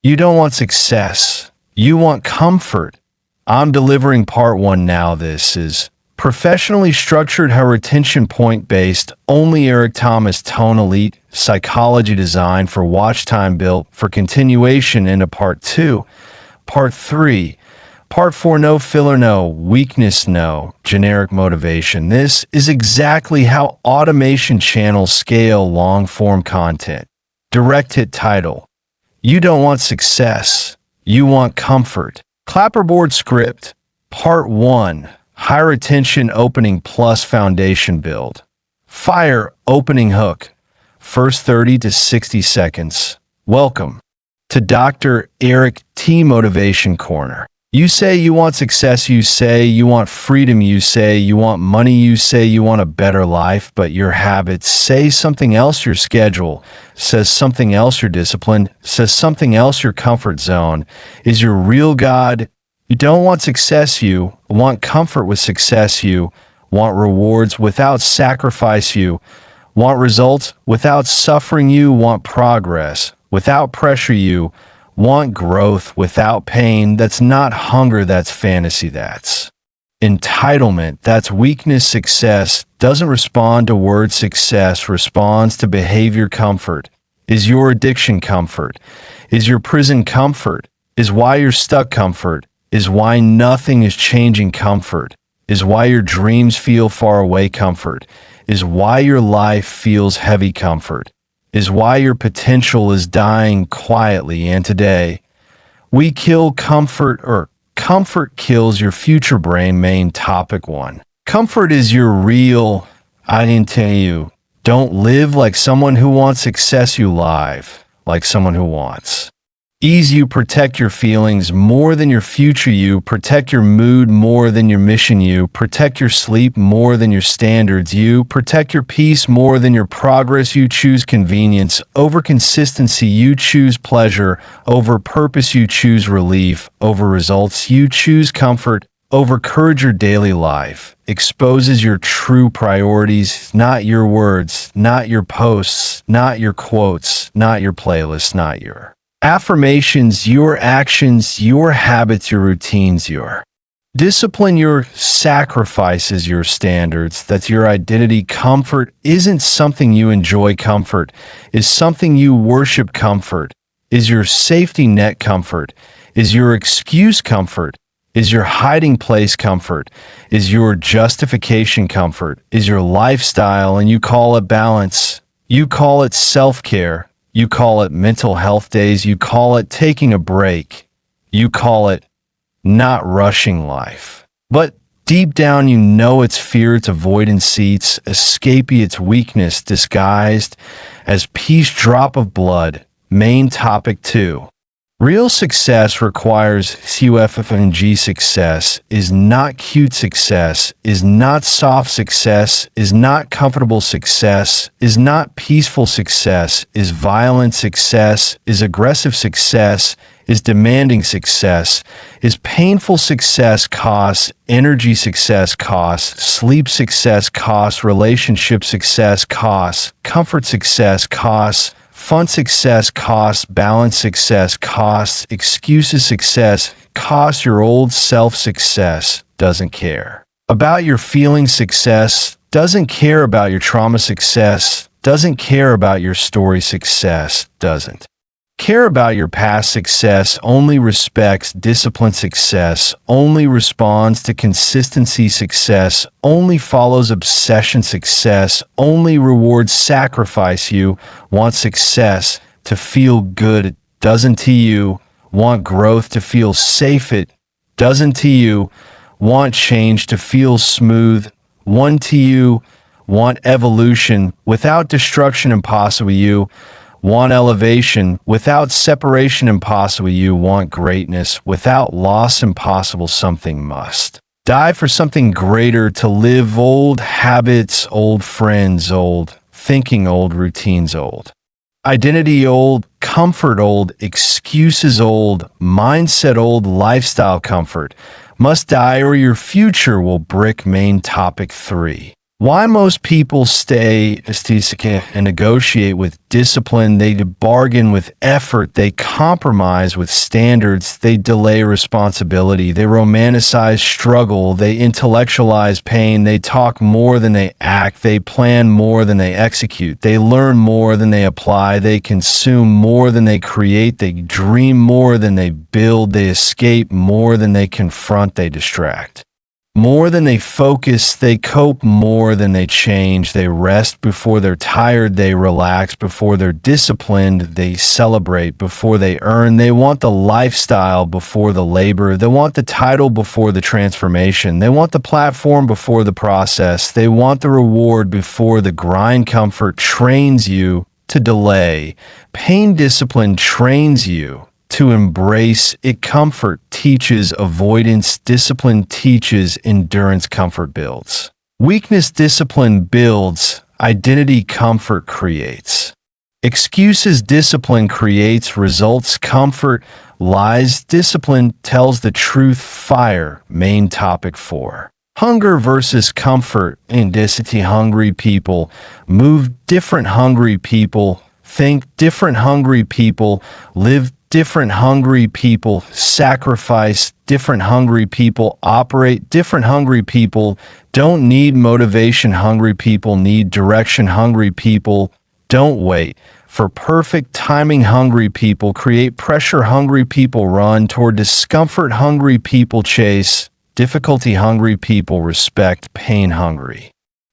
You don't want success. You want comfort. I'm delivering part one now. This is professionally structured, high retention point based, only Eric Thomas tone elite psychology designed for watch time, built for continuation into part two. Part three. Part four, no filler, no weakness, no generic motivation. This is exactly how automation channels scale long form content. Direct hit title. You don't want success. You want comfort. Clapperboard script. Part one. High retention opening plus foundation build. Fire opening hook. First 30 to 60 seconds. Welcome to Dr. Eric T. Motivation Corner. You say you want success, you say you want freedom, you say you want money, you say you want a better life, but your habits say something else. Your schedule says something else. Your discipline says something else. Your comfort zone is your real God. You don't want success, you want comfort with success, you want rewards without sacrifice, you want results without suffering, you want progress without pressure, you want growth without pain. That's not hunger, that's fantasy, that's entitlement, that's weakness. Success doesn't respond to word success, responds to behavior. Comfort is your addiction. Comfort is your prison. Comfort is why you're stuck. Comfort is why nothing is changing. Comfort is why your dreams feel far away. Comfort is why your life feels heavy. Comfort is why your potential is dying quietly. And today, we kill comfort, or comfort kills your future brain. Main topic one. Comfort is your real identity. You don't live like someone who wants success. You live like someone who wants ease. You protect your feelings more than your future. You protect your mood more than your mission. You protect your sleep more than your standards. You protect your peace more than your progress. You choose convenience over consistency. You choose pleasure over purpose. You choose relief over results. You choose comfort over courage. Your daily life exposes your true priorities, not your words, not your posts, not your quotes, not your playlists, not your affirmations, your actions, your habits, your routines, your discipline, your sacrifices, your standards. That's your identity. Comfort isn't something you enjoy. Comfort is something you worship. Comfort is your safety net. Comfort is your excuse. Comfort is your hiding place. Comfort is your justification. Comfort is your lifestyle, and you call it balance. You call it self-care. You call it mental health days. You call it taking a break. You call it not rushing life. But deep down, you know it's fear, it's avoidance, it's escapee, it's weakness disguised as peace. Drop of blood. Main topic two. Real success requires CUFFNG. Success is not cute. Success is not soft. Success is not comfortable. Success is not peaceful. Success is violent. Success is aggressive. Success is demanding. Success is painful. Success costs energy. Success costs sleep. Success costs relationship. Success costs comfort. Success costs fun. Success costs balance. Success costs excuses. Success costs your old self. Success doesn't care about your feelings. Success doesn't care about your trauma. Success doesn't care about your story. Success doesn't care about your past. Success only respects discipline. Success only responds to consistency. Success only follows obsession. Success only rewards sacrifice. You want success to feel good. It doesn't. To you want growth to feel safe. It doesn't. To you want change to feel smooth. One. To you want evolution without destruction. Impossible. You want elevation without separation. Impossible. You want greatness without loss. Impossible. Something must die for something greater to live. Old habits, old friends, old thinking, old routines, old identity, old comfort, old excuses, old mindset, old lifestyle. Comfort must die or your future will brick. Main topic three. Why most people stay and negotiate with discipline, they bargain with effort, they compromise with standards, they delay responsibility, they romanticize struggle, they intellectualize pain, they talk more than they act, they plan more than they execute, they learn more than they apply, they consume more than they create, they dream more than they build, they escape more than they confront, they distract. More than they focus, they cope more than they change. They rest before they're tired. They relax before they're disciplined. They celebrate before they earn. They want the lifestyle before the labor. They want the title before the transformation. They want the platform before the process. They want the reward before the grind. Comfort trains you to delay. Pain discipline trains you to embrace it. Comfort teaches avoidance. Discipline teaches endurance. Comfort builds weakness. Discipline builds identity. Comfort creates excuses. Discipline creates results. Comfort lies. Discipline tells the truth. Fire. Main topic 4. Hunger versus comfort. Indicity. Hungry people move different. Hungry people think different. Hungry people live different. Hungry people sacrifice different. Hungry people operate different. Hungry people don't need motivation. Hungry people need direction. Hungry people don't wait for perfect timing. Hungry people create pressure. Hungry people run toward discomfort. Hungry people chase difficulty. Hungry people respect pain. Hungry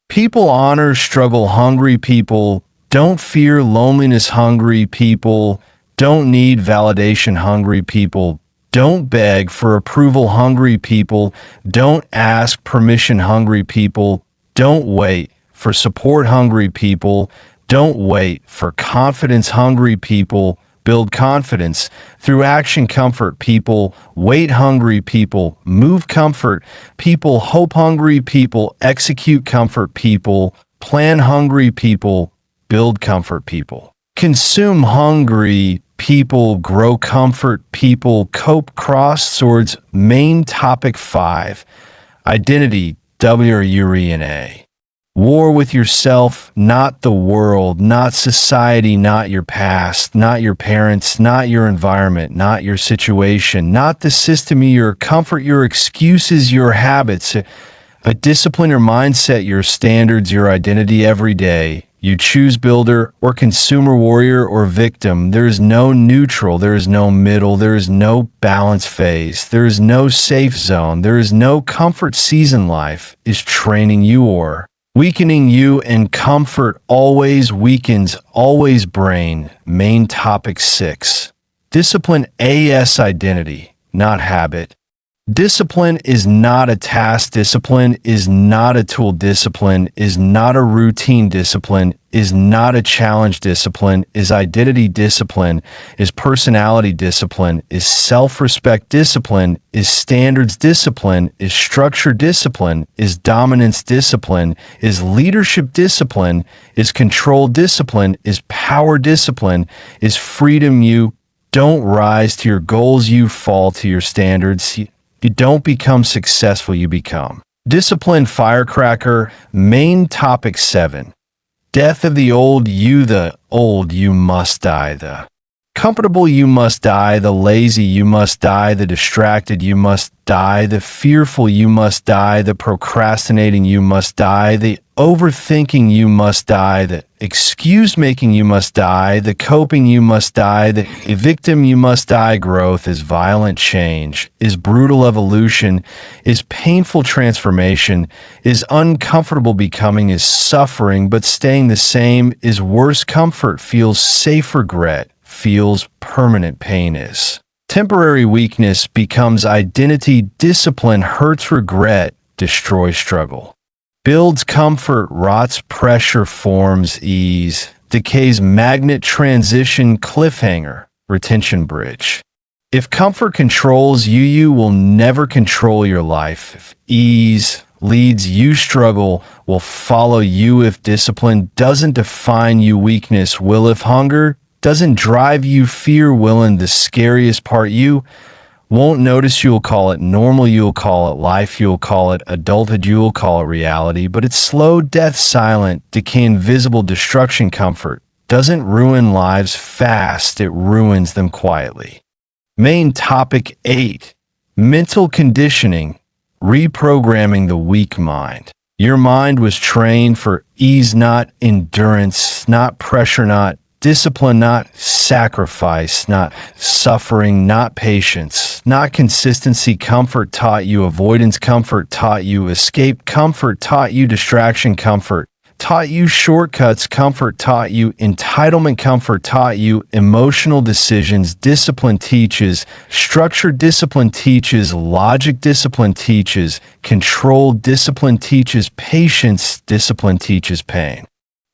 people honor struggle. Hungry people don't fear loneliness. Hungry people don't need validation. Hungry people don't beg for approval. Hungry people don't ask permission. Hungry people don't wait for support. Hungry people don't wait for confidence. Hungry people build confidence through action. Comfort people wait. Hungry people move. Comfort people hope. Hungry people execute. Comfort people plan. Hungry people build. Comfort people consume. Hungry people grow. Comfort people cope. Cross swords. Main topic 5. Identity. WRUNA. War with yourself, not the world, not society, not your past, not your parents, not your environment, not your situation, not the system, your comfort, your excuses, your habits, a discipline or mindset, your standards, your identity every day. You choose builder or consumer, warrior or victim. There is no neutral. There is no middle. There is no balance phase. There is no safe zone. There is no comfort. Season. Life is training you or weakening you, and comfort always weakens, always brain. Main topic 6. Discipline. AS identity, not habit. Discipline is not a task. Discipline is not a tool. Discipline is not a routine. Discipline is not a challenge. Discipline is identity. Discipline is personality. Discipline is self-respect. Discipline is standards. Discipline is structure. Discipline is dominance. Discipline is leadership. Discipline is control. Discipline is power. Discipline is freedom. You don't rise to your goals. You fall to your standards. You don't become successful, you become disciplined. Firecracker. Main topic 7. Death of the old you. The old you must die. The comfortable you must die. The lazy you must die. The distracted you must die. The fearful you must die. The procrastinating you must die. The overthinking you must die. The excuse making you must die. The coping you must die. The victim you must die. Growth is violent change, is brutal evolution, is painful transformation, is uncomfortable becoming, is suffering but staying the same, is worse. Comfort feels safe. Regret feels permanent. Pain is temporary. Weakness becomes identity. Discipline hurts. Regret destroys. Struggle builds. Comfort rots. Pressure forms. Ease decays. Magnet. Transition. Cliffhanger. Retention. Bridge. If comfort controls you, you will never control your life. If ease leads you, struggle will follow you. If discipline doesn't define you, weakness will. If hunger doesn't drive you, fear will. And the scariest part, you Won't notice, you'll call it normal, you'll call it life, you'll call it adulthood, you'll call it reality, but it's slow death, silent, decay, invisible destruction. Comfort doesn't ruin lives fast, it ruins them quietly. Main topic 8. Mental conditioning, reprogramming the weak mind. Your mind was trained for ease, not endurance, not pressure, not discipline, not sacrifice, not suffering, not patience, not consistency. Comfort taught you avoidance. Comfort taught you escape. Comfort taught you distraction. Comfort taught you shortcuts. Comfort taught you entitlement. Comfort taught you emotional decisions. Discipline teaches structure. Discipline teaches logic. Discipline teaches control. Discipline teaches patience. Discipline teaches pain.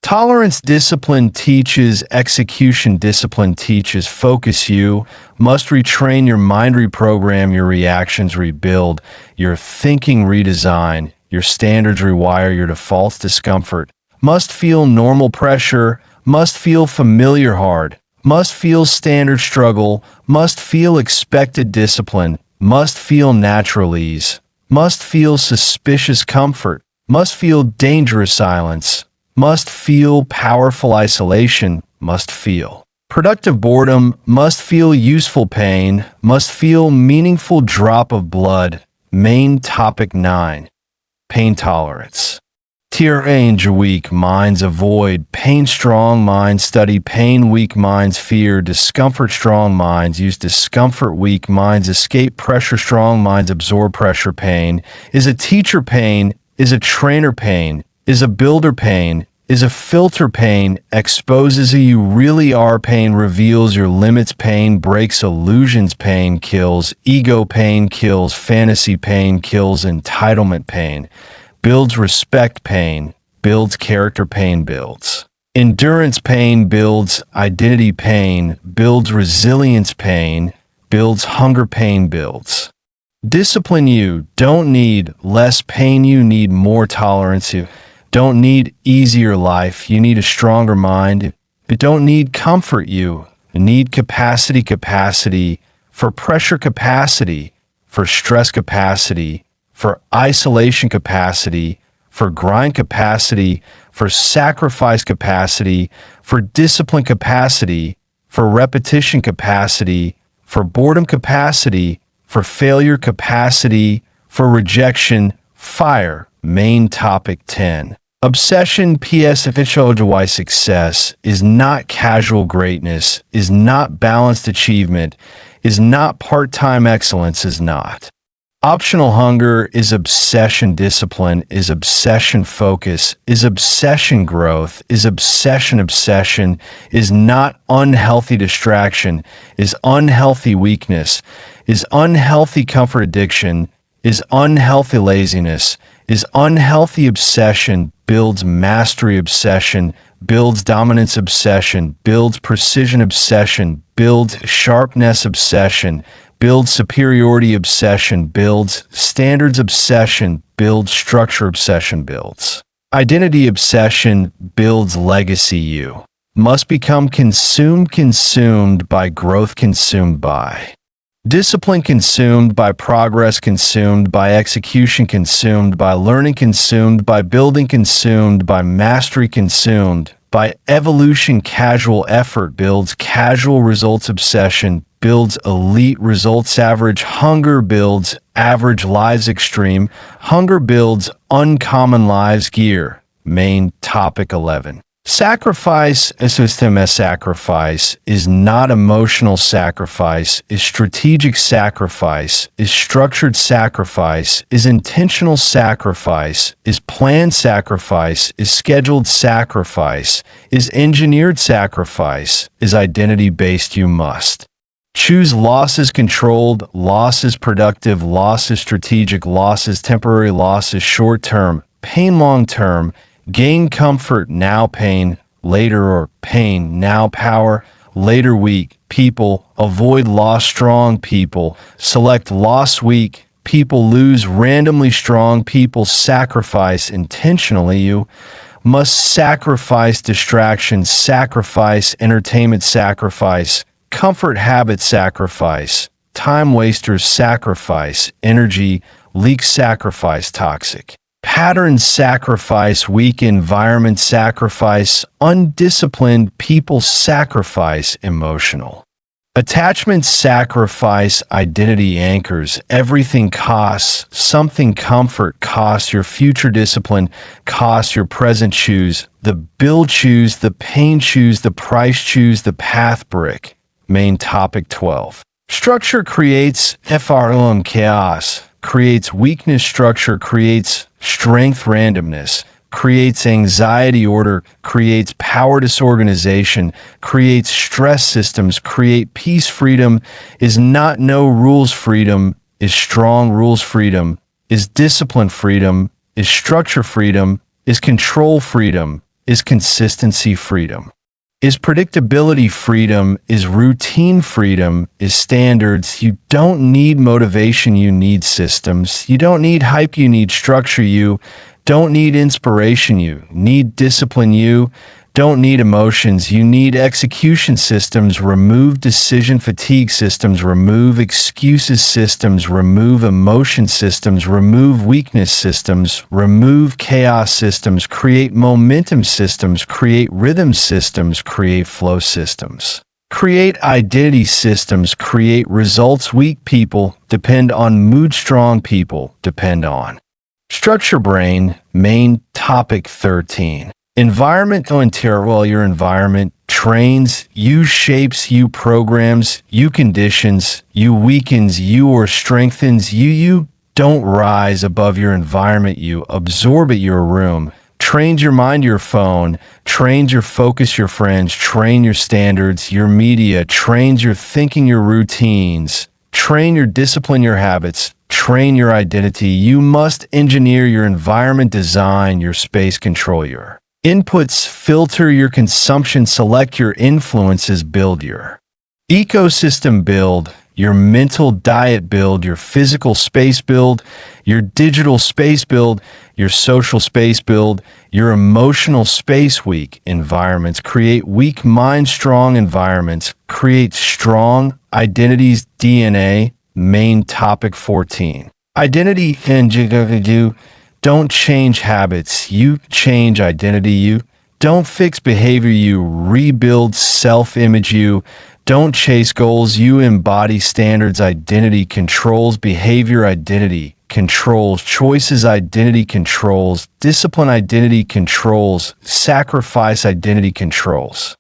Tolerance. Discipline teaches execution. Discipline teaches focus. You must retrain your mind, reprogram your reactions, rebuild your thinking, redesign your standards, rewire your defaults. Discomfort must feel normal. Pressure must feel familiar. Hard must feel standard. Struggle must feel expected. Discipline must feel natural. Ease must feel suspicious. Comfort must feel dangerous. Silence must feel powerful. Isolation must feel productive. Boredom must feel useful. Pain must feel meaningful. Drop of blood. Main topic 9. Pain tolerance. Range. Weak minds avoid pain, strong minds study pain. Weak minds fear discomfort, strong minds use discomfort. Weak minds escape pressure, strong minds absorb pressure. Pain is a teacher. Pain is a trainer. Pain is a builder. Pain is a filter. Pain exposes who you really are. Pain reveals your limits. Pain breaks illusions. Pain kills ego. Pain kills fantasy. Pain kills entitlement. Pain builds respect. Pain builds character. Pain builds endurance. Pain builds identity. Pain builds resilience. Pain builds hunger. Pain builds discipline. You don't need less pain, you need more tolerance. You don't need easier life, you need a stronger mind. You don't need comfort, you need capacity. Capacity for pressure, capacity for stress, capacity for isolation, capacity for grind, capacity for sacrifice, capacity for discipline, capacity for repetition, capacity for boredom, capacity for failure, capacity for rejection. Fire. Main topic 10. Obsession. PS. Otherwise, success is not casual. Greatness is not balanced. Achievement is not part-time. Excellence is not optional. Hunger is obsession. Discipline is obsession. Focus is obsession. Growth is obsession. Obsession is not unhealthy. Distraction is unhealthy. Weakness is unhealthy. Comfort. Addiction is unhealthy. Laziness is unhealthy. Obsession builds mastery. Obsession builds dominance. Obsession builds precision. Obsession builds sharpness. Obsession builds superiority. Obsession builds standards. Obsession builds structure. Obsession builds identity. Obsession builds legacy. You must become consumed by growth, consumed by discipline, consumed by progress, consumed by execution, consumed by learning, consumed by building, consumed by mastery, consumed by evolution. Casual effort builds casual results. Obsession builds elite results. Average hunger builds average lives. Extreme hunger builds uncommon lives. Gear. Main topic 11. Sacrifice. A system as sacrifice is not emotional. Sacrifice is strategic. Sacrifice is structured. Sacrifice is intentional. Sacrifice is planned. Sacrifice is scheduled. Sacrifice is engineered. Sacrifice is identity-based. You must choose. Loss is controlled. Loss is productive. Loss is strategic. Loss is temporary. Loss is short-term. Pain long-term. Gain comfort now, pain later, or pain now, power later. Weak people avoid loss. Strong people select loss. Weak people lose randomly. Strong people sacrifice intentionally. You must sacrifice distractions, sacrifice entertainment, sacrifice comfort, habit, sacrifice time wasters, sacrifice, energy, leak, sacrifice, toxic. Patterns, sacrifice, weak environment, sacrifice, undisciplined people, sacrifice, emotional. Attachment, sacrifice, identity anchors, everything costs, something comfort costs, your future discipline costs, your present choose, the bill choose, the pain choose, the price choose, the path brick. Main topic 12. Structure creates FROM chaos, creates weakness, structure creates strength, randomness, creates anxiety, order creates power, disorganization creates stress, systems create peace, freedom is not no rules, freedom is strong rules, freedom is discipline, freedom is structure, freedom is control, freedom is consistency, freedom is predictability, freedom is routine, freedom is standards. You don't need motivation, you need systems. You don't need hype, you need structure. You don't need inspiration, you need discipline. You don't need emotions, you need execution, systems. Remove decision fatigue, systems. Remove excuses, systems. Remove emotion, systems. Remove weakness, systems. Remove chaos, systems. Create momentum, systems. Create rhythm, systems. Create flow, systems. Create identity, systems. Create results. Weak people depend on mood, strong people depend on structure. Brain. Main topic 13. Environmental interior. Your environment trains you, shapes you, programs you, conditions you, weakens you or strengthens you. You don't rise above your environment, you absorb it. Your room trains your mind, your phone trains your focus, your friends train your standards, your media trains your thinking, your routines train your discipline, your habits train your identity. You must engineer your environment, design your space, control your inputs, filter your consumption, select your influences, build your ecosystem, build your mental diet, build your physical space, build your digital space, build your social space, build your emotional space. Weak environments create weak minds, strong environments create strong identities. DNA. Main topic 14. Identity and you don't change habits, you change identity. You don't fix behavior, you rebuild self-image. You don't chase goals, you embody standards. Identity controls behavior, identity controls choices, identity controls discipline, identity controls sacrifice, identity controls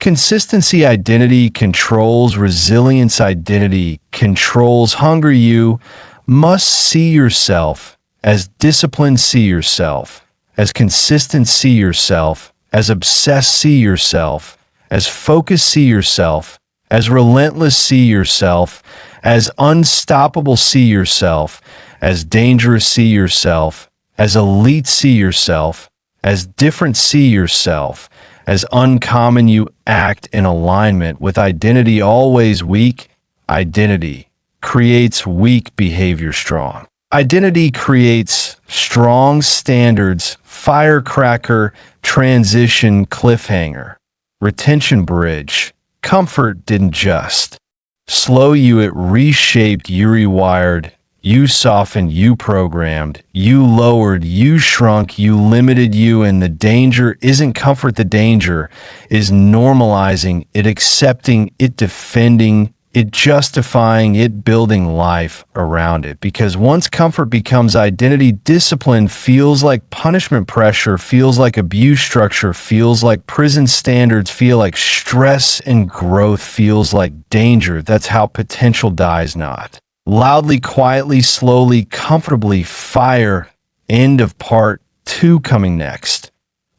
consistency, identity controls resilience, identity controls hunger. You must see yourself as disciplined, see yourself as consistent, see yourself as obsessed, see yourself as focused, see yourself as relentless, see yourself as unstoppable, see yourself as dangerous, see yourself as elite, see yourself as different, see yourself as uncommon. You act in alignment with identity. Always weak identity creates weak behavior, strong identity creates strong standards. Firecracker, transition, cliffhanger, retention, bridge. Comfort didn't just slow you, it reshaped you, rewired you, softened you, programmed you, lowered you, shrunk you, limited you. And the danger isn't comfort, the danger is normalizing it, accepting it, defending it, justifying it, building life around it. Because once comfort becomes identity, discipline feels like punishment, pressure feels like abuse, structure feels like prison, standards feel like stress, and growth feels like danger. That's how potential dies, not loudly, quietly, slowly, comfortably. Fire. End of part 2 coming next.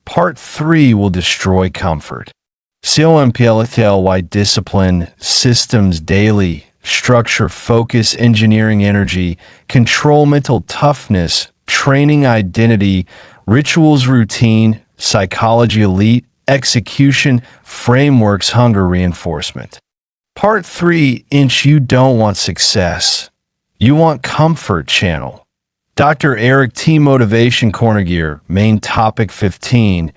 Part 3 will destroy comfort. COMPLTLY discipline, systems, daily, structure, focus, engineering, energy, control, mental toughness, training, identity, rituals, routine, psychology, elite, execution, frameworks, hunger, reinforcement. Part 3, inch. You don't want success. You want comfort. Channel Dr. Eric T. Motivation Corner Gear. Main topic 15.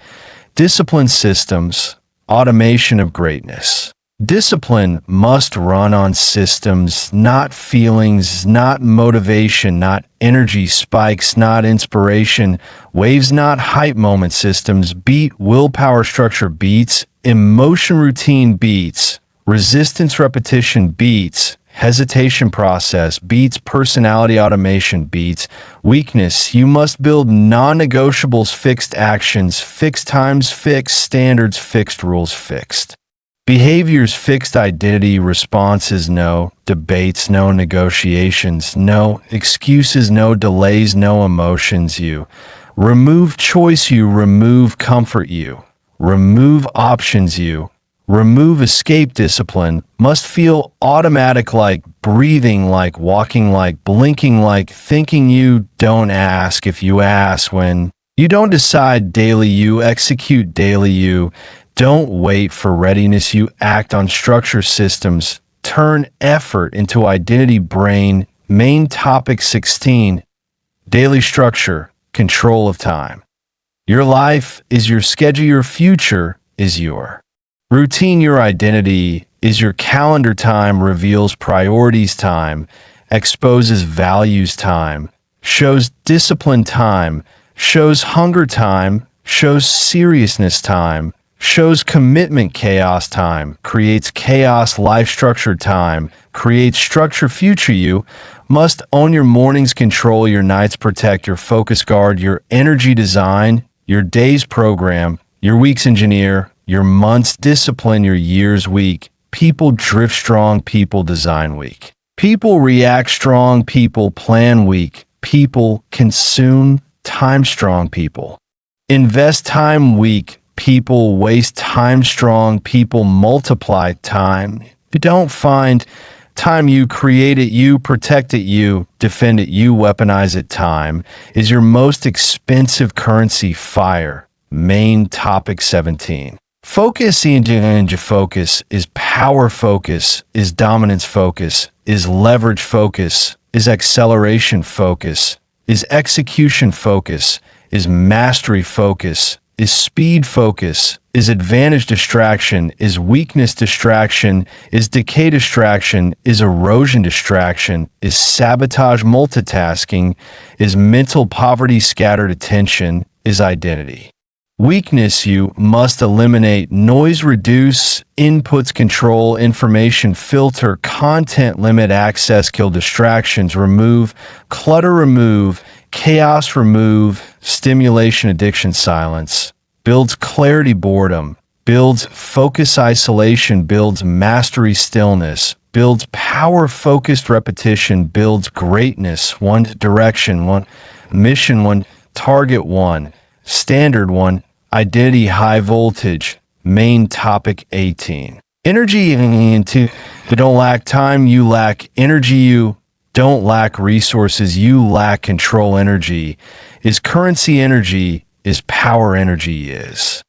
Discipline, systems, automation of greatness. Discipline must run on systems, not feelings, not motivation, not energy spikes, not inspiration, waves, not hype moment. Systems beat willpower, structure beats emotion, routine beats resistance, repetition beats hesitation, process beats personality, automation beats weakness. You must build non-negotiables, fixed actions, fixed times, fixed standards, fixed rules, fixed behaviors, fixed identity. Responses: no debates, no negotiations, no excuses, no delays, no emotions. You remove choice, you remove comfort, you remove options, you remove escape. Discipline must feel automatic, like breathing, like walking, like blinking, like thinking. You don't ask if you ask. When you don't decide daily, you execute daily. You don't wait for readiness, you act on structure. Systems turn effort into identity. Brain main topic 16. Daily structure, control of time. Your life is your schedule, your future is your routine. Your identity is your calendar. Time reveals priorities, time exposes values, time shows discipline, time shows hunger, time shows seriousness, time shows commitment. Chaos, time creates chaos. Life structure, time creates structure. Future you must own your mornings, control your nights, protect your focus, guard your energy. Design your day's program, your week's engineer, your month's discipline, your year's week. People drift strong, people design weak. People react strong, people plan weak. People consume time strong, people invest time weak. People waste time strong, people multiply time. You don't find time, you create it, you protect it, you defend it, you weaponize it. Time is your most expensive currency. Fire main topic 17. Focus, focus is power, focus is dominance, focus is leverage, focus is acceleration, focus is execution, focus is mastery, focus is speed, focus is advantage. Distraction is weakness, distraction is decay, distraction is erosion, distraction is sabotage. Multitasking is mental poverty. Scattered attention is identity. Weakness: you must eliminate noise, reduce inputs, control information, filter content, limit access, kill distractions, remove clutter, remove chaos, remove stimulation. Addiction: silence builds clarity, boredom builds focus, isolation builds mastery, stillness builds power, focused repetition builds greatness. One direction, one mission, one target, one standard, one identity. High voltage main topic 18. Energy: into you don't lack time, you lack energy. You don't lack resources, you lack control. Energy is currency, energy is power, energy is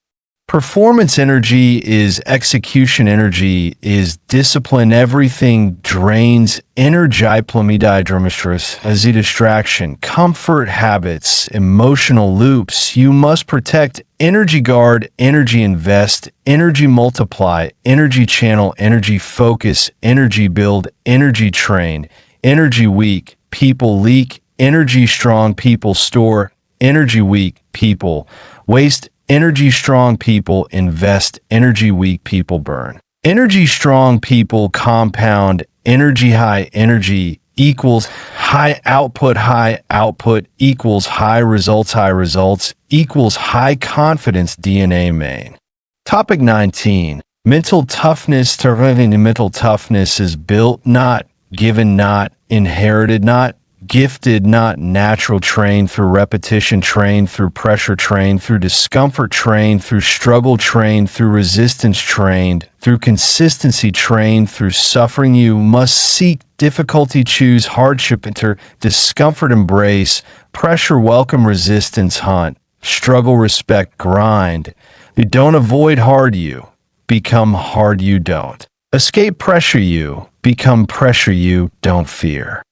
performance, energy is execution, energy is discipline. Everything drains energy. Plumididromistress as a distraction, comfort, habits, emotional loops. You must protect energy, guard energy, invest energy, multiply energy, channel energy, focus energy, build energy, train energy. Weak people leak energy, strong people store energy. Weak people waste energy, strong people invest energy. Weak people burn energy, strong people compound energy. High energy equals high output equals high results equals high confidence. DNA main topic 19. Mental toughness. Mental toughness is built, not given, not inherited, not gifted, not natural. Trained through repetition, trained through pressure, trained through discomfort, trained through struggle, trained through resistance, trained through consistency, trained through suffering. You must seek difficulty, choose hardship, enter discomfort, embrace pressure, welcome resistance, hunt struggle, respect, grind. You don't avoid hard, you become hard. You don't escape pressure, you become pressure. You don't fear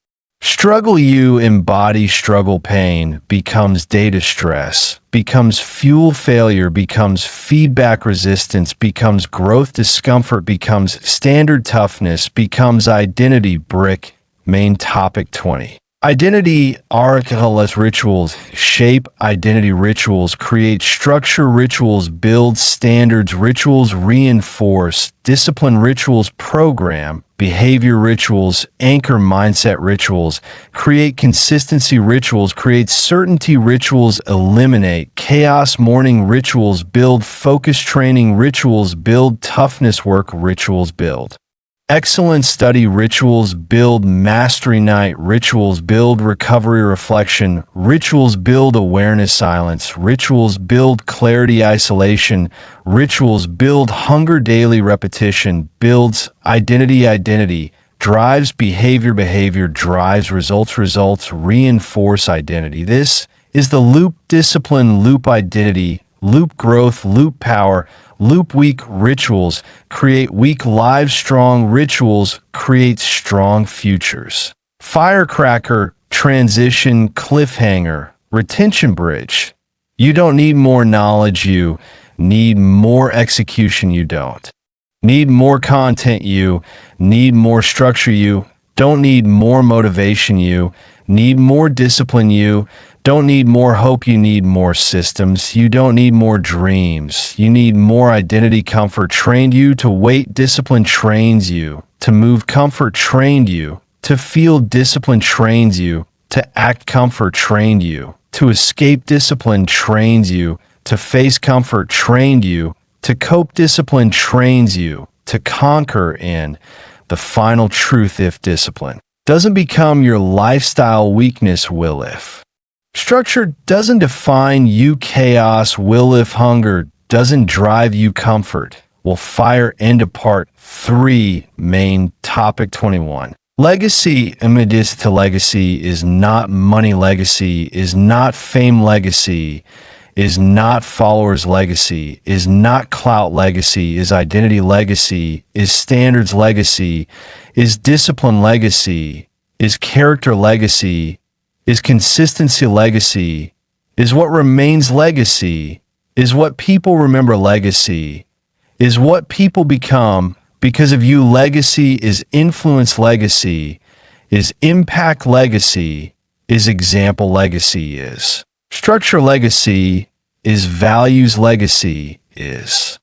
Struggle you embody struggle pain, becomes data stress, becomes fuel failure, becomes feedback resistance, becomes growth discomfort, becomes standard toughness, becomes identity brick. Main topic 20. Identity archetypes rituals shape identity rituals create structure rituals build standards rituals reinforce discipline rituals program behavior rituals anchor mindset rituals create consistency rituals create certainty rituals eliminate chaos morning rituals build focus training rituals build toughness work rituals build excellent study rituals build mastery night rituals build recovery reflection rituals build awareness silence rituals build clarity isolation rituals build hunger daily repetition builds identity drives behavior drives results reinforce identity. This is the loop discipline loop identity loop growth loop power loop weak rituals create weak lives strong rituals create strong futures. Firecracker transition cliffhanger retention bridge. You don't need more knowledge, you need more execution. You don't need more content, you need more structure. You don't need more motivation, you need more discipline. You don't need more hope, you need more systems. You don't need more dreams, you need more identity. Comfort trained you to wait, discipline trains you to move. Comfort trained you to feel, discipline trains you to act. Comfort trained you to escape, discipline trains you to face. Comfort trained you to cope, discipline trains you to conquer. And the final truth, if discipline doesn't become your lifestyle, weakness will. If structure doesn't define you, chaos will. If hunger doesn't drive you, comfort will. Fire. End of part 3. Main topic 21. Legacy. Immediate to legacy is not money. Legacy is not fame. Legacy is not followers. Legacy is not clout. Legacy is identity. Legacy is standards. Legacy is discipline. Legacy is character. Legacy is consistency. Legacy is what remains. Legacy is what people remember. Legacy is what people become because of you. Legacy is influence. Legacy is impact. Legacy is example. Legacy is structure. Legacy is values. Legacy is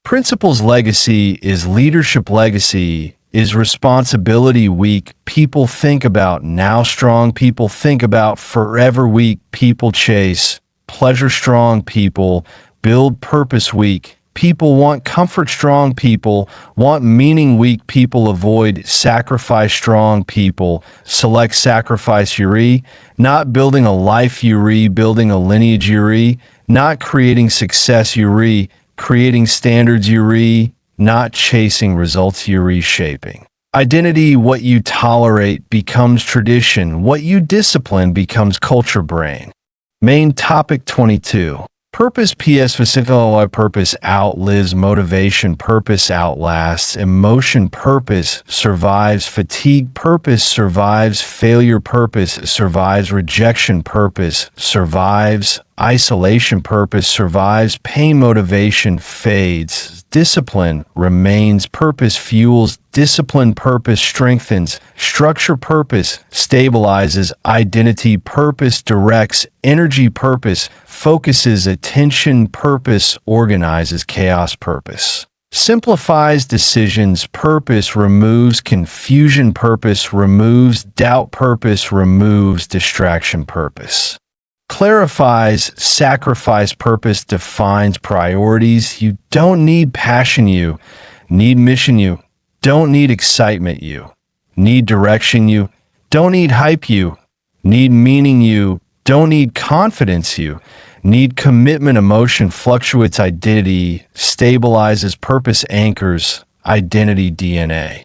principles. Legacy is leadership. Legacy is responsibility. Weak people think about now. Strong people think about forever. Weak people chase pleasure. Strong people build purpose. Weak people want comfort. Strong people want meaning. Weak people avoid sacrifice. Strong people select sacrifice. Yuri, not building a life. Yuri, building a lineage. Yuri, not creating success. Yuri, creating standards. Yuri, not chasing results. You're reshaping identity. What you tolerate becomes tradition. What you discipline becomes culture. Brain. Main topic 22. Purpose. PS specifically purpose outlives motivation. Purpose outlasts emotion. Purpose survives fatigue. Purpose survives failure. Purpose survives rejection. Purpose survives isolation. Purpose survives pain. Motivation fades. Discipline remains. Purpose fuels discipline. Purpose strengthens structure. Purpose stabilizes identity. Purpose directs energy. Purpose focuses attention. Purpose organizes chaos. Purpose simplifies decisions. Purpose removes confusion. Purpose removes doubt. Purpose removes distraction. Purpose clarifies sacrifice. Purpose defines priorities. You don't need passion. You need mission. You don't need excitement. You need direction. You don't need hype. You need meaning. You don't need confidence. You need commitment. Emotion fluctuates. Identity stabilizes. Purpose anchors identity DNA.